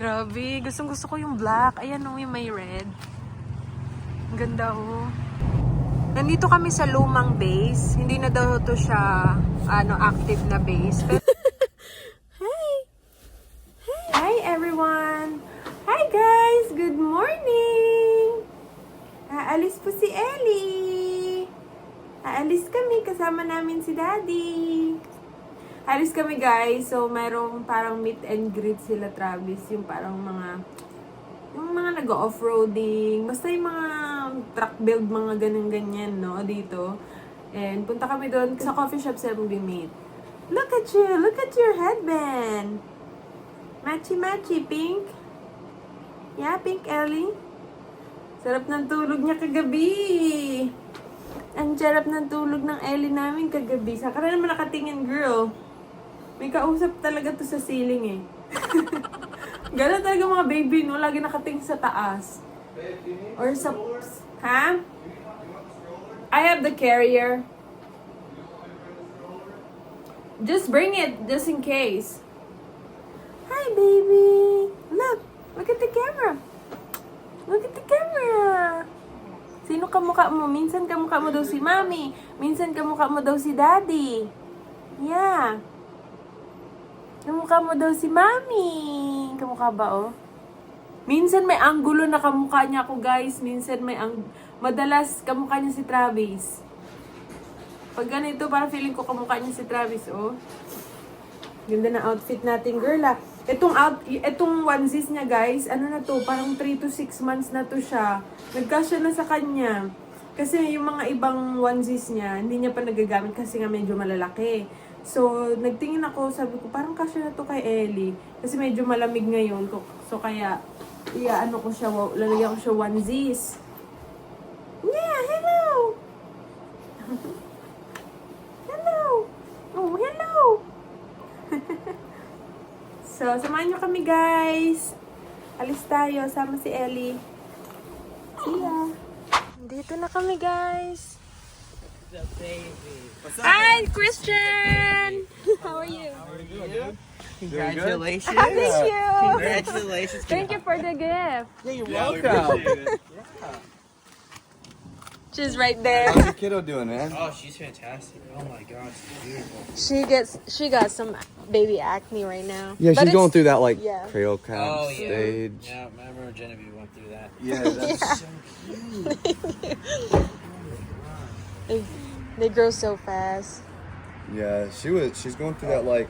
Grabe, gustong-gusto ko yung black. Ayan o, yung may red. Ang ganda o. Nandito kami sa lumang base. Hindi na daw to siya active na base. Hi! Hi everyone! Hi guys! Good morning! Aalis po si Ellie! Aalis kami, kasama namin si Daddy. Aalis kami guys, so mayroong parang meet and greet sila Travis. Yung parang mga nag-off-roading, basta yung mga truck build, mga ganyan-ganyan, no, dito. And punta kami doon sa coffee shop sila mag-meet. Look at you! Look at your headband! Matchy-matchy, pink. Yeah, pink Ellie. Sarap ng tulog niya kagabi. Ang sarap ng tulog ng Ellie namin kagabi. Saka na naman nakatingin, girl. May kausap talaga to sa ceiling eh. Gano'n talaga mga baby, no? Lagi nakatingin sa taas. Or sa... Ha? I have the carrier. Just bring it, just in case. Hi, baby! Look! Look at the camera! Look at the camera! Sino kamukha mo? Minsan kamukha mo daw si Mommy. Minsan kamukha mo daw si Daddy. Yeah. Kamukha mo daw si Mommy. Kamukha ba, oh? Minsan may anggulo na kamukha niya ako, guys. Minsan may madalas kamukha niya si Travis. Pag ganito, parang feeling ko kamukha niya si Travis, oh. Ganda na outfit natin, girl, ah. Itong onesies niya, guys, ano na to, parang 3 to 6 months na to siya. Nagkasya na sa kanya. Kasi yung mga ibang onesies niya, hindi niya pa nagagamit kasi nga medyo malalaki. So, nagtingin ako, sabi ko, parang kasya na to kay Ellie. Kasi medyo malamig ngayon. So, kaya, ano ko siya, lalagyan ko siya onesies. Yeah, hello! Hello! Oh, hello! So, samahan nyo kami, guys. Alis tayo, sama si Ellie. See ya! Dito na kami, guys. Hi, Christian! How are you? How are you doing? Congratulations. I miss you! Congratulations. Thank you for the gift. Yeah, you're welcome. She's right there. How's your kiddo doing, man? Oh, she's fantastic. Oh my god, she's beautiful. She got some baby acne right now. Yeah, But she's going it's- through that like yeah. cradle cap Oh, yeah. stage. Yeah, I remember Genevieve went through that. Yeah, that's So cute. They grow so fast. yeah. She's going through that like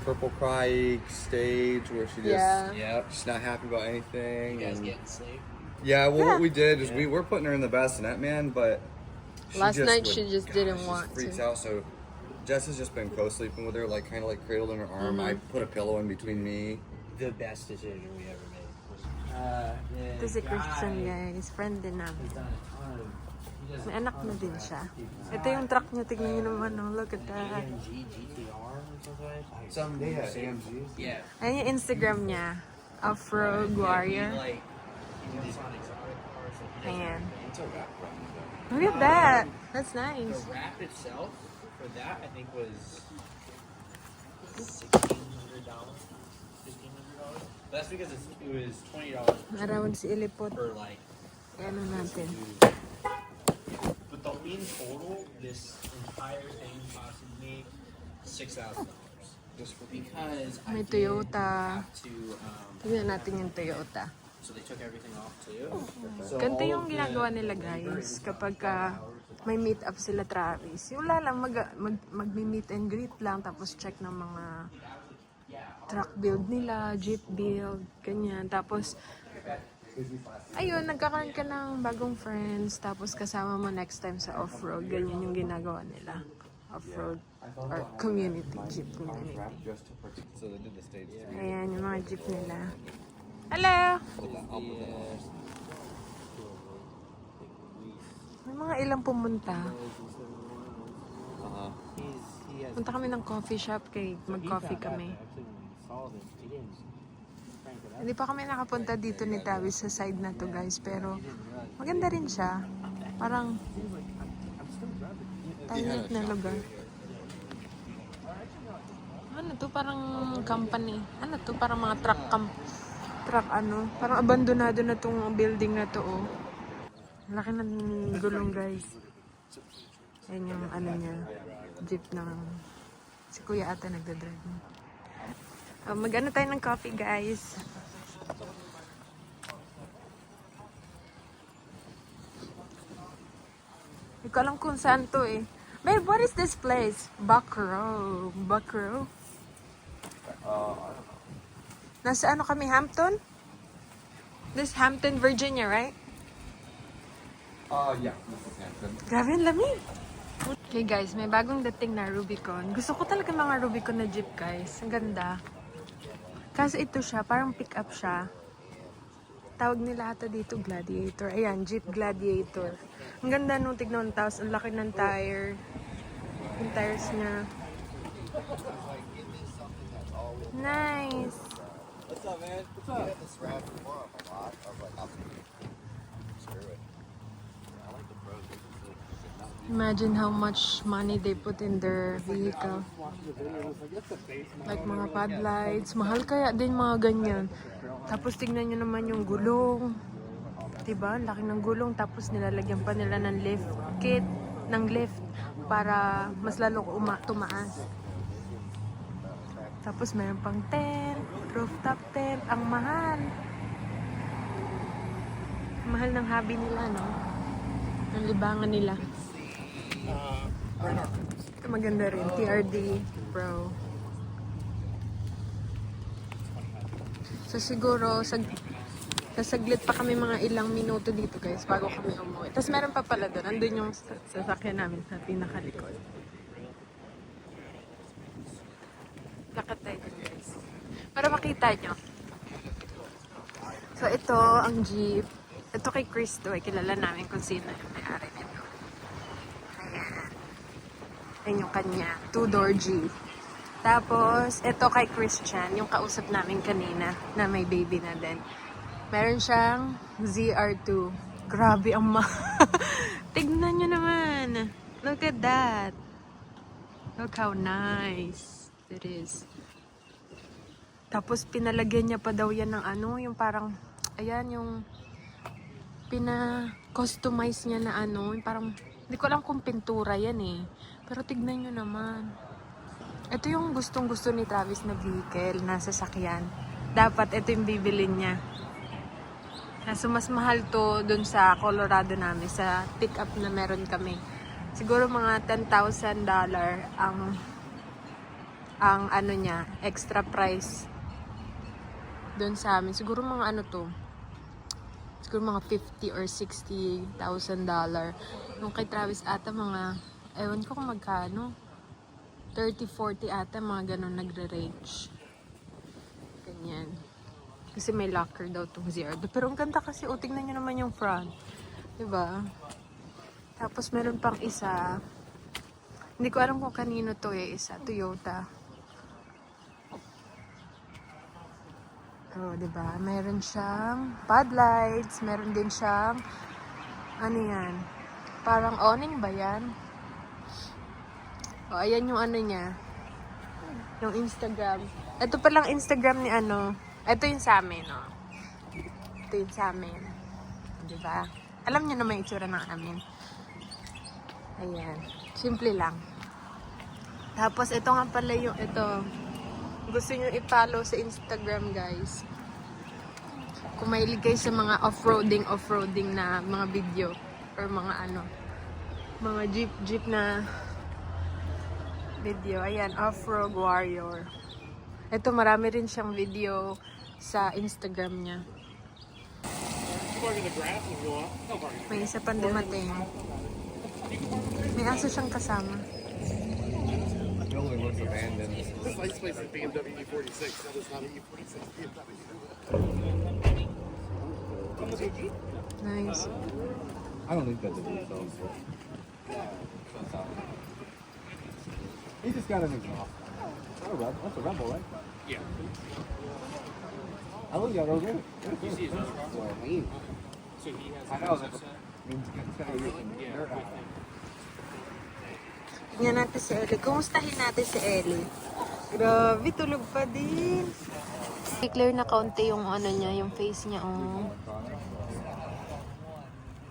purple cry stage where she just Yeah. Yep. she's not happy about anything. You guys and- getting sleep? yeah, well, Yeah. what we did is we were putting her in the bassinet, man, but Last night she just didn't want freaks to. out. So Jess has just been co-sleeping with her, like kind of like cradled in her arm. I put a pillow in between me. The best decision we ever made. Ito si Christian, guys. Friend din namin. May anak na din siya. Ito yung truck niya. Tignan niyo naman. Oh. Look at that. AMG GTR or something. Some AMG. Yeah. Ayan yung Instagram niya. Off-road warrior. Like, these on exotic cars. Like, Ayan. It's a wrap around them. Look at that. That's the nice. wrap itself for that I think was $1,600, $1,500. That's because it was $20 Arawan si Ilipot. per like. Ano natin. But the in total, this entire thing costed me $6,000. Just because I May did Toyota. have to. Tignan natin yung Toyota. So they took everything off too. Ganito yung ginagawa nila, guys. Kapag may meet up sila Travis. Yung lang mag-meet and greet lang. Tapos check ng mga truck build nila, jeep build, ganyan. Tapos, ayun, nagkakaroon ka ng bagong friends. Tapos kasama mo next time sa off-road. Ganyan yung ginagawa nila. Off-road or community, jeep community. Just to protect. So they did the stage 3. Ayan, yung mga jeep nila. Hello! May mga ilang pumunta. Punta kami ng coffee shop kay mag-coffee kami. Hindi pa kami nakapunta dito ni Travis sa side na to, guys, pero maganda rin siya. Parang tahimik na lugar. Ano to? Parang company. Ano to? Parang mga truck, ano, parang abandonado na tong building na to, oh. Laki ng gulong, guys. Ayan yung, ano niya, jeep ng, si Kuya ata nagdadrive. Mag-ano tayo ng coffee, guys. Hindi ko alam kung saan to, eh. Babe, what is this place? Buckrow. Buckrow? Nasa ano kami, Hampton? This Hampton, Virginia, right? Yeah, this is Hampton. Grabe ang lamig. Okay guys, may bagong dating na Rubicon. Gusto ko talaga mga Rubicon na jeep, guys. Ang ganda. Kasi ito siya, parang pick up siya. Tawag nila ata dito Gladiator. Ayan, Jeep Gladiator. Ang ganda nung tignan, tapos ang laki ng tire. Yung tires niya. Nice. What's up, man? What's up? This round before a lot. I was like, screw it. I like the pros. Imagine how much money they put in their vehicle. Like mga pad lights. Mahal kaya din mga ganyan. Tapos tingnan nyo naman yung gulong. Diba? Laki ng gulong. Tapos nilalagyan pa nila ng lift kit. Ng lift. Para mas lalo tumaas. Tapos mayroon pang tent. Rooftop tent. Ang mahal. Mahal ng hobby nila, no? Ang libangan nila. Ito maganda rin. TRD Pro. So siguro, sasaglit pa kami mga ilang minuto dito, guys, bago kami umuwi. Tapos meron pa pala doon. Andun yung sasakyan namin sa pinakalikod. Lakad tayo dun, guys. Para makita nyo. So ito, ang jeep. Ito kay Chris to. Kilala namin kung sino yung may-ari nito. Ayan yung kanya. 2-door Jeep. Tapos, ito kay Christian, yung kausap namin kanina, na may baby na din. Meron siyang ZR2. Grabe ang Tignan nyo naman. Look at that. Look how nice it is. Tapos, pinalagyan niya pa daw yan ng ano, yung parang, ayan, yung pina-customize niya na ano, yung parang, hindi ko alam kung pintura yan eh. Pero tignan nyo naman. Ito yung gustong-gusto ni Travis na vehicle, na sasakyan. Dapat ito yung bibilin niya. So mas mahal to dun sa Colorado namin, sa pick-up na meron kami. Siguro mga $10,000 ang ano niya, extra price dun sa amin. Siguro mga ano to, siguro mga $50,000 or $60,000. Nung kay Travis ata mga, ewan ko kung magkano, 30-40 ata, mga ganun nagre-range. Ganyan. Kasi may locker daw tong ZR. Pero ang ganda kasi, tingnan nyo naman yung front. Diba? Tapos meron pang isa. Hindi ko alam kung kanino to eh. Isa, Toyota. Oh, diba? Meron siyang pad lights. Meron din siyang, ano yan? Parang awning ba yan? O, ayan yung ano niya. Yung Instagram. Ito palang Instagram ni ano. Ito yung sa amin, no? Ito yung sa amin. Diba? Alam niyo naman yung itsura ng amin. Ayan. Simple lang. Tapos, ito nga pala yung, ito. Gusto nyo i-follow sa Instagram, guys. Kung mahilig kayo sa mga off-roading na mga video. Or mga ano. Mga jeep na video. Ayan, Off-Road Warrior. Ito, marami rin siyang video sa Instagram niya. May isa pang dumating. May aso siyang kasama. It only looks abandoned. This license plate is BMW E46. That is not an E46 BMW. Nice. I don't think that's a Jeep though. He just got an exhaust. That's a Rebel, right? Yeah. I looked at those. You see his truck? Well, mean. So he has I know that. Means it's gonna get some dirt out. Tingnan natin si Ellie. Kumustahin natin si Ellie. Grabe, tulog pa din. Clear na kaunti yung ano niya, yung face niya. Oh.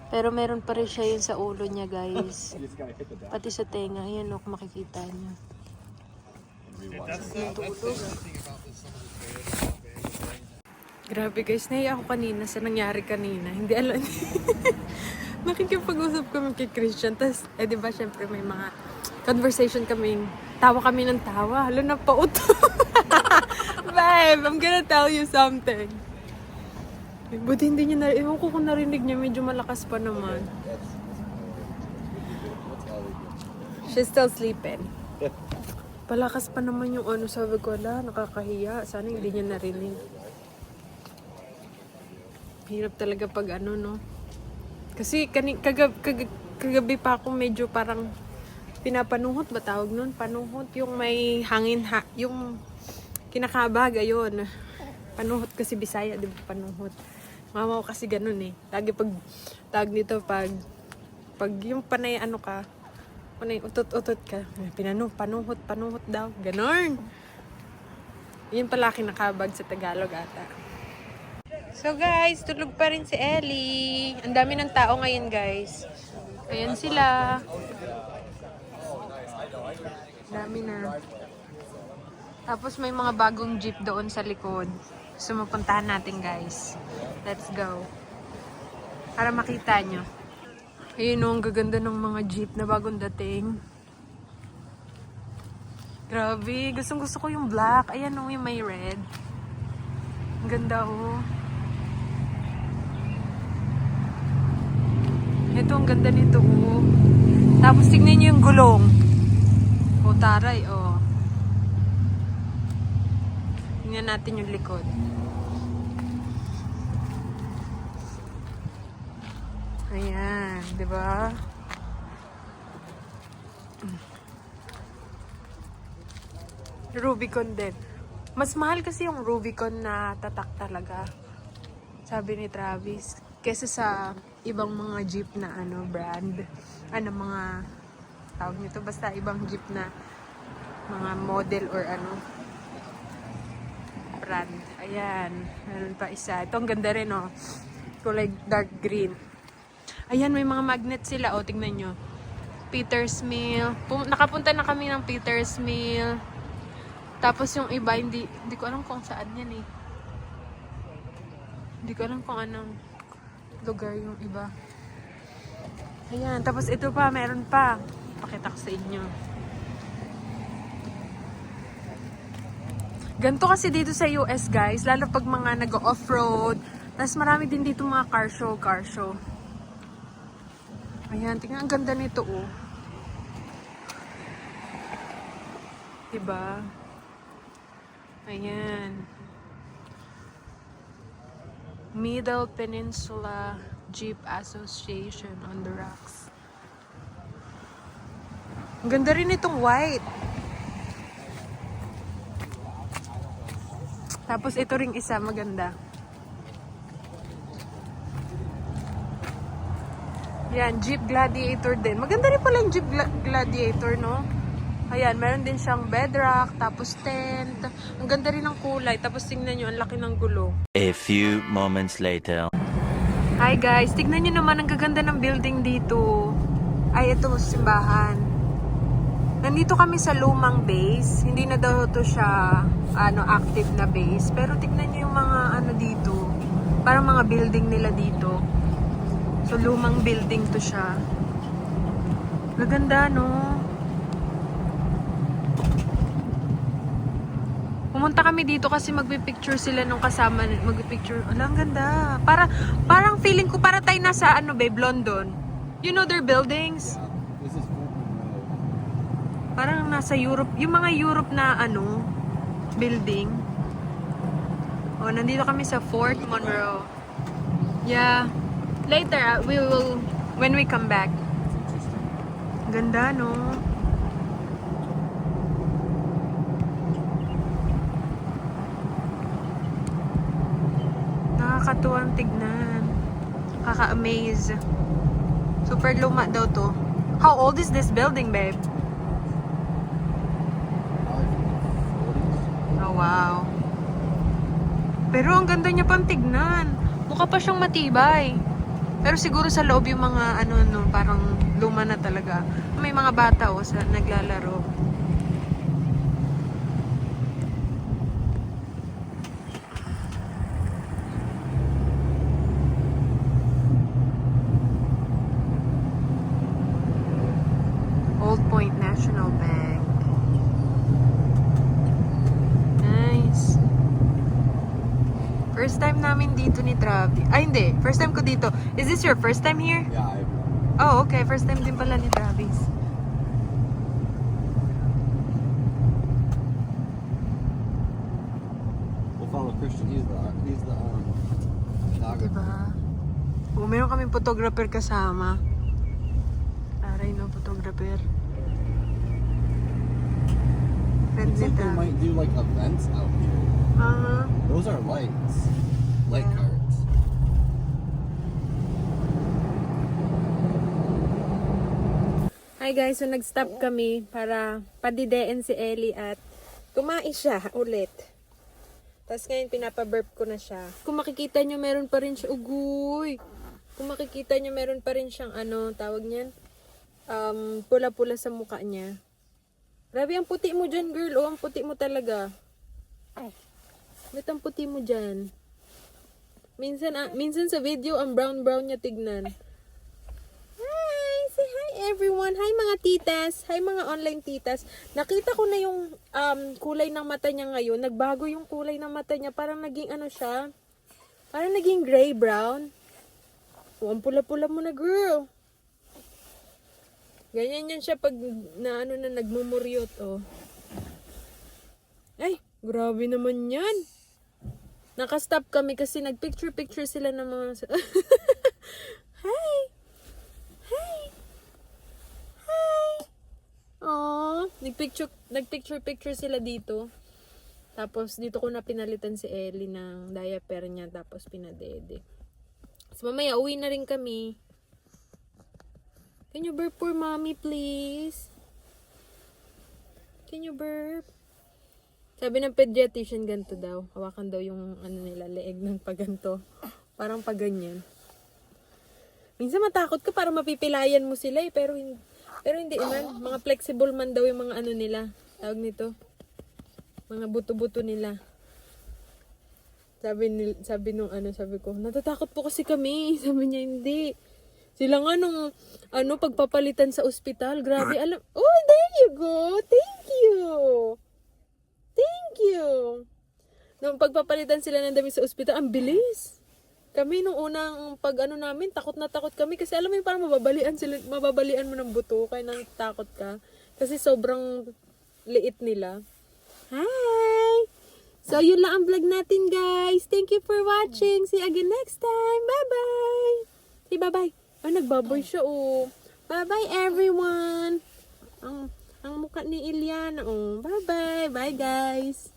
Pero meron pa rin siya yun sa ulo niya, guys. Pati sa tenga. Ayan, kung makikita niyo. Grabe guys, naiya ako kanina sa nangyari kanina. Hindi alam. Nakikipag-usap kami kay Christian. Tapos, di ba, syempre may mga conversation kaming, tawa kami ng tawa. Halo na pauto. Babe, I'm gonna tell you something. Buti hindi niya narinig. Ewan ko kung narinig niya, medyo malakas pa naman. She's still sleeping. Palakas pa naman yung ano, sabi ko, ala, nakakahiya. Sana hindi niya narinig. Hirap talaga pag ano, no? Kasi kagabi pa ako medyo parang pinapanuhot ba tawag nun? Panuhot yung may hangin, yung kinakabag, ayun. Panuhot kasi Bisaya, di ba? Panuhot. Mama ko kasi ganun eh. Lagi pag tawag nito, pag yung panay ano ka, panay utot-utot ka, panuhot daw. Ganon. Yun pala kinakabag sa Tagalog ata. So guys, tulog pa rin si Ellie. Ang dami ng tao ngayon guys. Ayan sila. Dami na. Tapos may mga bagong jeep doon sa likod. So mapuntahan natin guys. Let's go. Para makita nyo. Ayun o, ang gaganda ng mga jeep na bagong dating. Grabe, gustong gusto ko yung black. Ayan o, yung may red. Ang ganda o. Ito, ang ganda nito o. Tapos tignan nyo yung gulong. O, taray o. Tingnan natin yung likod. Ayan, di ba? Rubicon din. Mas mahal kasi yung Rubicon na tatak talaga. Sabi ni Travis. Kesa sa ibang mga jeep na ano, brand. Ano, mga tawag nito. Basta ibang jeep na mga model or ano. Brand. Ayan. Meron pa isa. Ito ang ganda rin, oh. Kulay dark green. Ayan, may mga magnet sila. O, tingnan nyo. Peter's Mill. Nakapunta na kami ng Peter's Mill. Tapos yung iba, hindi ko alam kung saan yan eh. Hindi ko alam kung anong lugar yung iba. Ayan, tapos ito pa, meron pa. Pakita ko sa inyo. Ganito kasi dito sa US guys, lalo pag mga nag-off-road. Tapos marami din dito mga car show. Ayan, tingnan, ang ganda nito oh. Diba? Ayan. Middle Peninsula Jeep Association on the rocks. Ang ganda rin itong white. Tapos ito ring isa, maganda. Yan, Jeep Gladiator din. Maganda rin pala yung Jeep Gladiator, no? Ayan, meron din siyang bedrock, tapos tent. Ang ganda rin ng kulay. Tapos tingnan nyo, ang laki ng gulong. A few moments later. Hi guys, tignan nyo naman ang gaganda ng building dito. Ay, ito, simbahan. Nandito kami sa lumang base. Hindi na daw to siya active na base. Pero tignan nyo yung mga ano dito. Parang mga building nila dito. So, lumang building to siya. Gaganda, no? Pumunta kami dito kasi magpipicture sila nung kasama. Magpipicture. Ala, ang ganda. Parang feeling ko para tayo nasa babe, London. You know their buildings? This is Parang nasa Europe. Yung mga Europe na building. Oh, nandito kami sa Fort Monroe. Yeah. Later, we will, when we come back. Ganda, no? Nakakatuwang tignan. Kaka-amaze. Super luma daw to. How old is this building, babe? Oh, wow. Pero ang ganda niya pang tignan. Mukha pa siyang matibay. Pero siguro sa loob yung mga parang luma na talaga. May mga bata sa naglalaro. Old Point National Bank. Nice. First time namin dito ni Travis. Ay, hindi. First time ko dito. Is this your first time here? Yeah, Oh, okay. First time din pala ni Travis. we'll follow Christian. He's the photographer. Diba? Oh, meron kaming photographer kasama. Aray no, photographer. Friend Looks ni like they Travis. might do like events out here. Those are lights. Light Yeah. cards. Hi guys, so nag-stop kami para padidein si Ellie at kumain siya ulit. Tapos ngayon pinapaburp ko na siya. Kung makikita nyo, meron pa rin siya, ugoy! Kung makikita nyo, meron pa rin siyang tawag niyan, pula-pula sa mukha niya. Grabe, ang puti mo dyan, girl. Oh, ang puti mo talaga. Ba't ang puti mo dyan? Minsan sa video, ang brown-brown niya tignan. Hi! Say hi everyone! Hi mga titas! Hi mga online titas! Nakita ko na yung kulay ng mata niya ngayon. Nagbago yung kulay ng mata niya. Parang naging siya? Parang naging gray-brown. Oh, ang pula-pula mo na, girl. Ganyan yan siya pag nagmumuryot, oh. Ay, grabe naman yan. Nakastop kami kasi nagpicture-picture sila ng mga... Hi! Hi! Hi! Aww. Nagpicture-picture sila dito. Tapos, dito ko na pinalitan si Ellie ng diaper niya. Tapos, pinadede. So, mamaya, uwi na rin kami. Can you burp for mommy, please? Can you burp? Sabi ng pediatrician, ganito daw. Hawakan daw yung leeg ng paganto. Parang paganyan. Minsan matakot ka para mapipilayan mo sila eh. Pero hindi man. Mga flexible man daw yung mga nila. Tawag nito. Mga buto-buto nila. Sabi ko, natatakot po kasi kami. Sabi niya, hindi. Sila nga nung, pagpapalitan sa ospital. Grabe, alam. Oh, there you go. Thank you. Thank you. Nung pagpapalitan sila ng damit sa ospital, ang bilis. Kami nung unang namin, takot na takot kami. Kasi alam mo yung parang mababalian mo ng buto. Kaya nang takot ka. Kasi sobrang liit nila. Hi! So, yun lang ang vlog natin, guys. Thank you for watching. See you again next time. Bye-bye. Say bye-bye. Ay, nagbaboy siya, oh. Bye-bye, everyone. Ang mukha ni Iliana, oh. Bye-bye. Bye, guys.